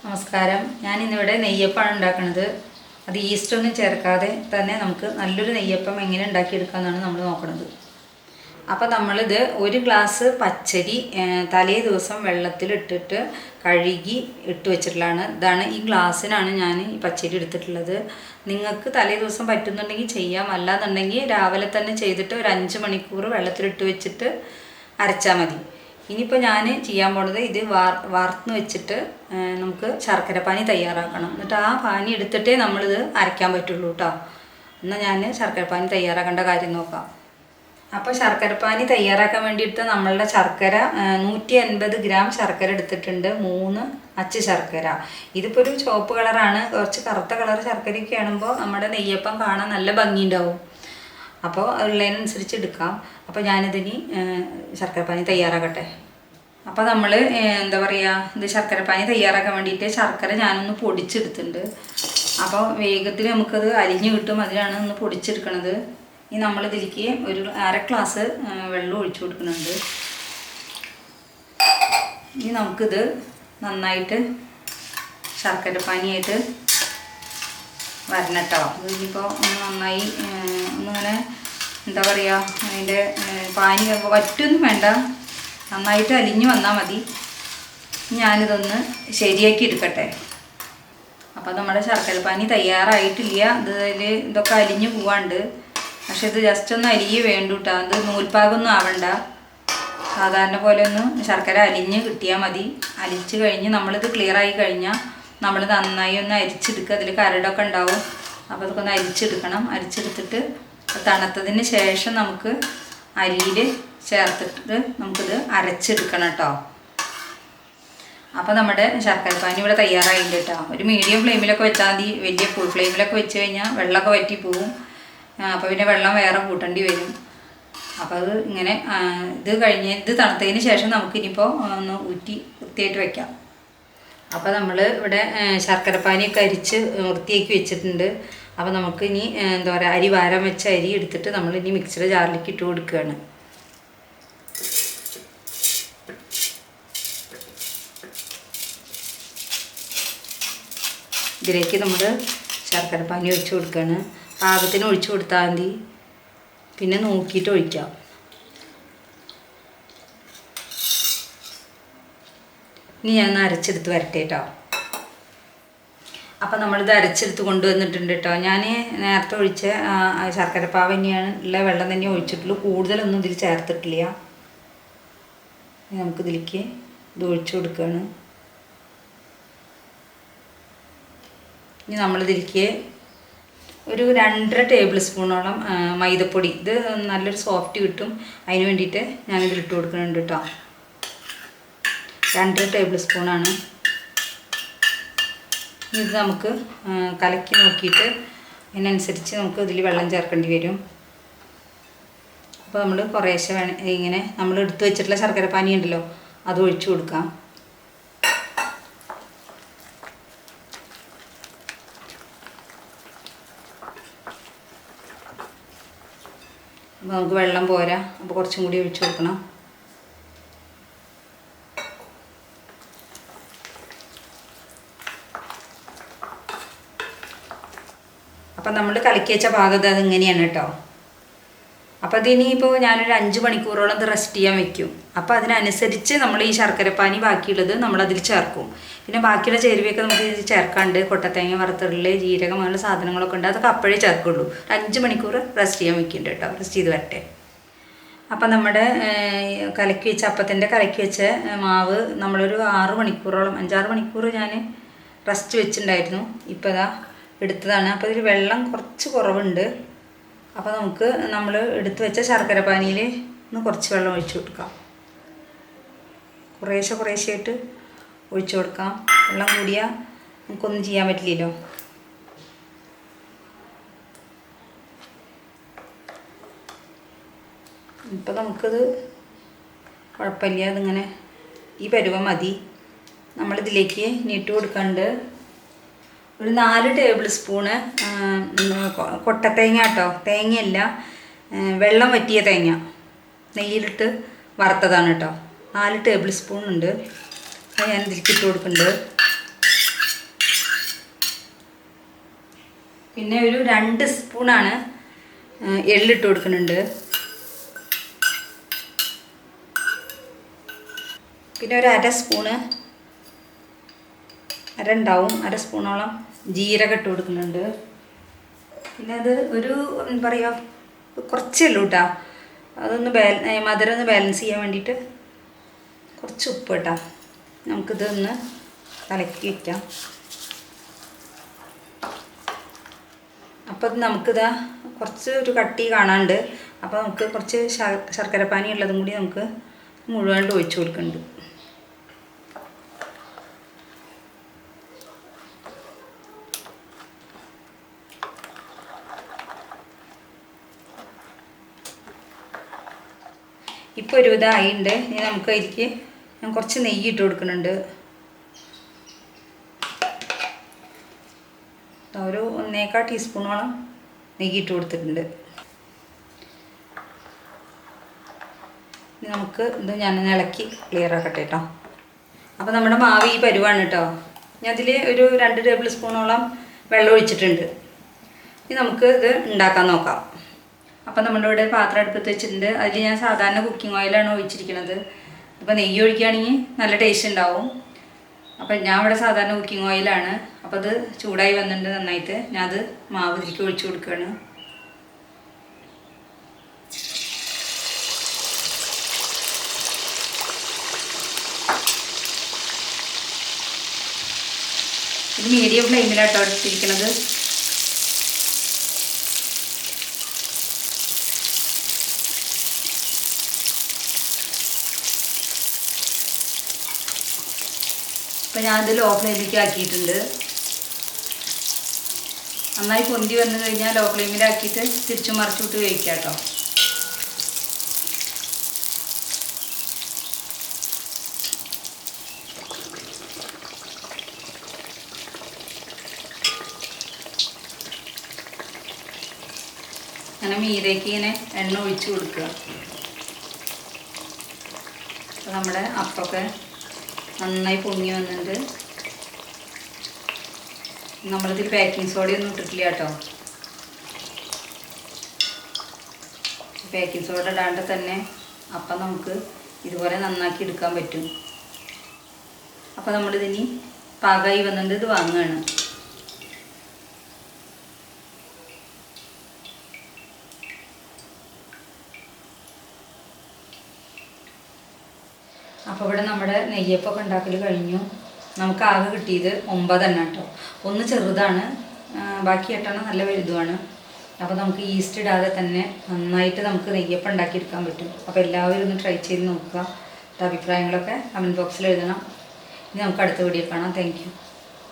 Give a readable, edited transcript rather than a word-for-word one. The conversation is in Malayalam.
നമസ്കാരം. ഞാനിന്നിവിടെ നെയ്യപ്പമാണ് ഉണ്ടാക്കുന്നത്. അത് ഈസ്റ്റൊന്നും ചേർക്കാതെ തന്നെ നമുക്ക് നല്ലൊരു നെയ്യപ്പം എങ്ങനെ ഉണ്ടാക്കിയെടുക്കാമെന്നാണ് നമ്മൾ നോക്കുന്നത്. അപ്പോൾ നമ്മളിത് ഒരു ഗ്ലാസ് പച്ചരി തലേ ദിവസം വെള്ളത്തിലിട്ടിട്ട് കഴുകി ഇട്ട് വെച്ചിട്ടുള്ളതാണ്. ഇതാണ് ഈ ഗ്ലാസ്സിനാണ് ഞാൻ ഈ പച്ചരി എടുത്തിട്ടുള്ളത്. നിങ്ങൾക്ക് തലേ ദിവസം പറ്റുന്നുണ്ടെങ്കിൽ ചെയ്യാം, അല്ലാന്നുണ്ടെങ്കിൽ രാവിലെ തന്നെ ചെയ്തിട്ട് ഒരു 5 മണിക്കൂർ വെള്ളത്തിലിട്ട് വെച്ചിട്ട് അരച്ചാൽ മതി. ഇനിയിപ്പോൾ ഞാൻ ചെയ്യാൻ പോണത് ഇത് വാർന്ന് വെച്ചിട്ട് നമുക്ക് ശർക്കര പാനി തയ്യാറാക്കണം. എന്നിട്ട് ആ പാനി എടുത്തിട്ടേ നമ്മളിത് അരയ്ക്കാൻ പറ്റുള്ളൂ കേട്ടോ. എന്നാൽ ഞാൻ ശർക്കര പാനി തയ്യാറാക്കേണ്ട കാര്യം നോക്കാം. അപ്പോൾ ശർക്കര പാനി തയ്യാറാക്കാൻ വേണ്ടിയിട്ട് നമ്മളുടെ ശർക്കര 150 ഗ്രാം ശർക്കര എടുത്തിട്ടുണ്ട്. 3 അച്ച് ശർക്കര. ഇതിപ്പോൾ ഒരു ചുവപ്പ് കളറാണ്. കുറച്ച് കറുത്ത കളർ ശർക്കരയൊക്കെ ആകുമ്പോൾ നമ്മുടെ നെയ്യപ്പം കാണാൻ നല്ല ഭംഗിയുണ്ടാവും. അപ്പോൾ ഉള്ളതിനനുസരിച്ച് എടുക്കാം. അപ്പോൾ ഞാനിതിന് ശർക്കരപ്പാനി തയ്യാറാക്കട്ടെ. അപ്പോൾ നമ്മൾ എന്താ പറയുക, ഇത് ശർക്കരപ്പാനി തയ്യാറാക്കാൻ വേണ്ടിയിട്ട് ശർക്കര ഞാനൊന്ന് പൊടിച്ചെടുത്തിട്ടുണ്ട്. അപ്പോൾ വേഗത്തിൽ നമുക്കത് അരിഞ്ഞ് കിട്ടും, അതിനാണ് ഒന്ന് പൊടിച്ചെടുക്കണത്. ഇനി നമ്മളിതിലേക്ക് ഒരു 1/2 ഗ്ലാസ് വെള്ളം ഒഴിച്ചു കൊടുക്കുന്നുണ്ട്. ഇനി നമുക്കിത് നന്നായിട്ട് ശർക്കരപ്പാനിയായിട്ട് വരണം കേട്ടോ. ഇതിനിപ്പോൾ ഒന്ന് നന്നായി ഒന്നിങ്ങനെ എന്താ പറയുക, അതിൻ്റെ പാനി വറ്റൊന്നും വേണ്ട, നന്നായിട്ട് അലിഞ്ഞ് വന്നാൽ മതി. ഞാനിതൊന്ന് ശരിയാക്കി എടുക്കട്ടെ. അപ്പോൾ നമ്മുടെ ശർക്കരപ്പാനി തയ്യാറായിട്ടില്ല. ഇതൊക്കെ അലിഞ്ഞ് പോവാണ്ട്. പക്ഷെ ഇത് ജസ്റ്റ് ഒന്ന് അലിയേ വേണ്ടു കേട്ടോ. അത് നൂൽപ്പാകൊന്നും ആവണ്ട. സാധാരണ പോലെ ഒന്ന് ശർക്കര അലിഞ്ഞ് കിട്ടിയാൽ മതി. അലിച്ച് കഴിഞ്ഞ് നമ്മളിത് ക്ലിയറായി കഴിഞ്ഞാൽ നമ്മൾ നന്നായി ഒന്ന് അരിച്ചെടുക്കുക. അതിൽ കരടൊക്കെ ഉണ്ടാവും. അപ്പോൾ അതൊക്കെ ഒന്ന് അരിച്ചെടുക്കണം. അരിച്ചെടുത്തിട്ട് തണുത്തതിന് ശേഷം നമുക്ക് അരിയിൽ ചേർത്തിട്ട് നമുക്കിത് അരച്ചെടുക്കണം കേട്ടോ. അപ്പോൾ നമ്മുടെ ശർക്കരപ്പാനി ഇവിടെ തയ്യാറായില്ല കേട്ടോ. ഒരു മീഡിയം ഫ്ലെയിമിലൊക്കെ വെച്ചാൽ മതി. വലിയ ഫുൾ ഫ്ലെയിമിലൊക്കെ വെച്ച് കഴിഞ്ഞാൽ വെള്ളമൊക്കെ വറ്റി പോവും. അപ്പോൾ പിന്നെ വെള്ളം വേറെ കൂട്ടേണ്ടി വരും. അപ്പോൾ അത് ഇങ്ങനെ ഇത് തണുത്തതിന് ശേഷം നമുക്കിനിയിപ്പോൾ ഒന്ന് ഊറ്റി വൃത്തിയായിട്ട് വെക്കാം. അപ്പോൾ നമ്മൾ ഇവിടെ ശർക്കരപ്പാനിയൊക്കെ അരിച്ച് വൃത്തിയാക്കി വെച്ചിട്ടുണ്ട്. അപ്പോൾ നമുക്ക് ഇനി എന്താ പറയുക, അരി വാരം വെച്ച അരി എടുത്തിട്ട് നമ്മളിനി മിക്സിയുടെ ജാറിലേക്ക് ഇട്ട് കൊടുക്കുകയാണ്. ഇതിലേക്ക് നമ്മൾ ശർക്കരപ്പാനി ഒഴിച്ച് കൊടുക്കുകയാണ്. പാകത്തിന് ഒഴിച്ച് കൊടുത്താൽ മതി, പിന്നെ നോക്കിയിട്ട് ഒഴിക്കാം. ഇനി ഞാൻ അരച്ചെടുത്ത് വരട്ടെ കേട്ടോ. അപ്പോൾ നമ്മളിത് അരച്ചെടുത്ത് കൊണ്ടുവന്നിട്ടുണ്ട് കേട്ടോ. ഞാൻ നേരത്തെ ഒഴിച്ച ശർക്കരപ്പാവ് തന്നെയാണ് ഉള്ള വെള്ളം തന്നെ ഒഴിച്ചിട്ടുള്ളൂ. കൂടുതലൊന്നും ഇതിൽ ചേർത്തിട്ടില്ല. നമുക്കിതിലേക്ക് ഇത് ഒഴിച്ചു കൊടുക്കുകയാണ്. ഇനി നമ്മളിതിലേക്ക് ഒരു 2.5 ടേബിൾ സ്പൂണോളം മൈദപ്പൊടി, ഇത് നല്ലൊരു സോഫ്റ്റ് കിട്ടും, അതിന് വേണ്ടിയിട്ട് ഞാനിതിലിട്ട് കൊടുക്കുന്നുണ്ട് കേട്ടോ. 2.5 ടേബിൾ സ്പൂണാണ്. ഇത് നമുക്ക് കലക്കി നോക്കിയിട്ട് അതിനനുസരിച്ച് നമുക്ക് ഇതിൽ വെള്ളം ചേർക്കേണ്ടി വരും. അപ്പോൾ നമ്മൾ കുറേശ്ശെ ഇങ്ങനെ നമ്മൾ എടുത്ത് വെച്ചിട്ടുള്ള ശർക്കരപ്പാനി ഉണ്ടല്ലോ, അത് ഒഴിച്ചു കൊടുക്കാം. അപ്പോൾ നമുക്ക് വെള്ളം പോരാ, അപ്പോൾ കുറച്ചും കൂടി ഒഴിച്ചു കൊടുക്കണം. അപ്പം നമ്മൾ കലക്കി വെച്ച പാകത അതിങ്ങനെയാണ് കേട്ടോ. അപ്പോൾ ഇതിനിപ്പോൾ ഞാനൊരു 5 മണിക്കൂറോളം ഇത് റെസ്റ്റ് ചെയ്യാൻ വെക്കും. അപ്പോൾ അതിനനുസരിച്ച് നമ്മൾ ഈ ശർക്കരപ്പാനി ബാക്കിയുള്ളത് നമ്മളതിൽ ചേർക്കും. പിന്നെ ബാക്കിയുള്ള ചേരുവയൊക്കെ നമുക്ക് ഇതിൽ ചേർക്കാണ്ട്, കൊട്ടത്തേങ്ങ വറുത്തുള്ളി, ജീരകം അങ്ങനെയുള്ള സാധനങ്ങളൊക്കെ ഉണ്ട്. അതൊക്കെ അപ്പോഴേ ചേർക്കുള്ളൂ. 5 മണിക്കൂർ റെസ്റ്റ് ചെയ്യാൻ വെക്കുന്നുണ്ട് കേട്ടോ. റെസ്റ്റ് ചെയ്ത് വരട്ടെ. അപ്പം നമ്മുടെ കലക്കി വെച്ച അപ്പത്തിൻ്റെ കലക്കി വെച്ച മാവ് നമ്മളൊരു 6 മണിക്കൂറോളം 5-6 മണിക്കൂർ ഞാൻ റെസ്റ്റ് വെച്ചിട്ടുണ്ടായിരുന്നു. ഇപ്പോൾ ഇതാ എടുത്തതാണ്. അപ്പോൾ ഇതിൽ വെള്ളം കുറച്ച് കുറവുണ്ട്. അപ്പോൾ നമുക്ക് നമ്മൾ എടുത്ത് വെച്ച ശർക്കരപ്പാനിയിൽ ഒന്ന് കുറച്ച് വെള്ളം ഒഴിച്ചു കൊടുക്കാം. കുറേശ്ശെയായിട്ട് ഒഴിച്ചു കൊടുക്കാം. വെള്ളം കൂടിയാൽ നമുക്കൊന്നും ചെയ്യാൻ പറ്റില്ലല്ലോ. ഇപ്പോൾ നമുക്കത് കുഴപ്പമില്ല. അതിങ്ങനെ ഈ പരുവം മതി. നമ്മളിതിലേക്ക് ഇട്ട് കൊടുക്കാണ്ട് ഒരു 4 ടേബിൾ സ്പൂണ് കൊട്ടത്തേങ്ങ കേട്ടോ. തേങ്ങയല്ല, വെള്ളം വറ്റിയ തേങ്ങ നെയ്യിലിട്ട് വറുത്തതാണ് കേട്ടോ. 4 ടേബിൾ സ്പൂൺ ഉണ്ട്. അത് ഞാൻ ഇതിലേക്ക് ഇട്ട് കൊടുക്കുന്നുണ്ട്. പിന്നെ ഒരു 2 സ്പൂണാണ് എള്ളിട്ട് കൊടുക്കുന്നുണ്ട്. പിന്നെ ഒരു അര സ്പൂണോളം ജീരകം ഇട്ട് കൊടുക്കുന്നുണ്ട്. പിന്നെ അത് ഒരു എന്താ പറയുക, കുറച്ചേ ഉള്ളൂ കേട്ടോ. അതൊന്ന് മധുരം ഒന്ന് ബാലൻസ് ചെയ്യാൻ വേണ്ടിയിട്ട് കുറച്ച് ഉപ്പ് കേട്ടോ. നമുക്കിതൊന്ന് കലക്കി വയ്ക്കാം. അപ്പോൾ നമുക്കിതാ കുറച്ച് ഒരു കട്ടി കാണാണ്ട്. അപ്പോൾ നമുക്ക് കുറച്ച് ശർക്കരപ്പാനി ഉള്ളതും കൂടി നമുക്ക് മുഴുവനായിട്ട് ഒഴിച്ചു കൊടുക്കുന്നുണ്ട്. ഇപ്പോൾ ഒരു ഇതായിട്ടുണ്ട്. ഇനി നമുക്ക് അതിലേക്ക് ഞാൻ കുറച്ച് നെയ്യ് ഇട്ട് കൊടുക്കുന്നുണ്ട്. ഒരു 1.25 ടീസ്പൂണോളം നെയ്യ് ഇട്ട് കൊടുത്തിട്ടുണ്ട്. ഇനി നമുക്ക് ഇത് ഞാൻ ഇളക്കി ക്ലിയർ ആക്കട്ടെ കേട്ടോ. അപ്പോൾ നമ്മുടെ മാവ് ഈ പരുവാണ് കേട്ടോ. ഞാൻ അതിൽ ഒരു 2 ടേബിൾ സ്പൂണോളം വെള്ളം ഒഴിച്ചിട്ടുണ്ട്. ഇനി നമുക്ക് ഇത് ഉണ്ടാക്കാൻ നോക്കാം. അപ്പോൾ നമ്മുടെ ഇവിടെ പാത്രം അടുപ്പത്ത് വെച്ചിട്ടുണ്ട്. അതിൽ ഞാൻ സാധാരണ കുക്കിംഗ് ഓയിലാണ് ഒഴിച്ചിരിക്കുന്നത്. അപ്പോൾ നെയ്യ് ഒഴിക്കുകയാണെങ്കിൽ നല്ല ടേസ്റ്റ് ഉണ്ടാവും. അപ്പം ഞാൻ ഇവിടെ സാധാരണ കുക്കിംഗ് ഓയിലാണ്. അപ്പോൾ അത് ചൂടായി വന്നിട്ടുണ്ട് നന്നായിട്ട്. ഞാൻ അത് മാവ് ഇതിലേക്ക് ഒഴിച്ചു കൊടുക്കുകയാണ്. ഇത് മീഡിയം ഫ്ലെയിമിലാട്ടോ എടുത്തിരിക്കുന്നത്. അപ്പോൾ ഞാനത് ലോ ഫ്ലെയിമിലേക്ക് ആക്കിയിട്ടുണ്ട്. നന്നായി പൊന്തി വന്നു കഴിഞ്ഞാൽ ലോ ഫ്ലെയിമിലാക്കിയിട്ട് തിരിച്ചു മറിച്ചിട്ട് വേവിക്കാം കേട്ടോ. അങ്ങനെ മീതേക്ക് ഇങ്ങനെ എണ്ണ ഒഴിച്ച് കൊടുക്കുക. അപ്പോൾ നമ്മുടെ അപ്പമൊക്കെ നന്നായി പൊങ്ങി വന്നിട്ടുണ്ട്. നമ്മളിതിൽ ബേക്കിംഗ് സോഡയൊന്നും ഇട്ടിട്ടില്ല കേട്ടോ. ബേക്കിംഗ് സോഡ ഇടാണ്ട് തന്നെ അപ്പം നമുക്ക് ഇതുപോലെ നന്നാക്കി എടുക്കാൻ പറ്റും. അപ്പോൾ നമ്മളിതിനി പാകമായി വന്നിട്ട് ഇത് വാങ്ങുകയാണ്. അപ്പോൾ ഇവിടെ നമ്മുടെ നെയ്യപ്പൊക്കെ ഉണ്ടാക്കൽ കഴിഞ്ഞു. നമുക്ക് ആകെ കിട്ടിയത് 9 എണ്ണം കേട്ടോ. ഒന്ന് ചെറുതാണ്, ബാക്കി 8 എണ്ണം നല്ല വലുതുമാണ്. അപ്പോൾ നമുക്ക് ഈസ്റ്റ് ഇടാതെ തന്നെ നന്നായിട്ട് നമുക്ക് നെയ്യപ്പം ഉണ്ടാക്കിയെടുക്കാൻ പറ്റും. അപ്പോൾ എല്ലാവരും ഒന്ന് ട്രൈ ചെയ്ത് നോക്കുക. അഭിപ്രായങ്ങളൊക്കെ കമൻറ്റ് ബോക്സിൽ എഴുതണം. ഇനി നമുക്ക് അടുത്ത വീഡിയോ കാണാം. Thank you.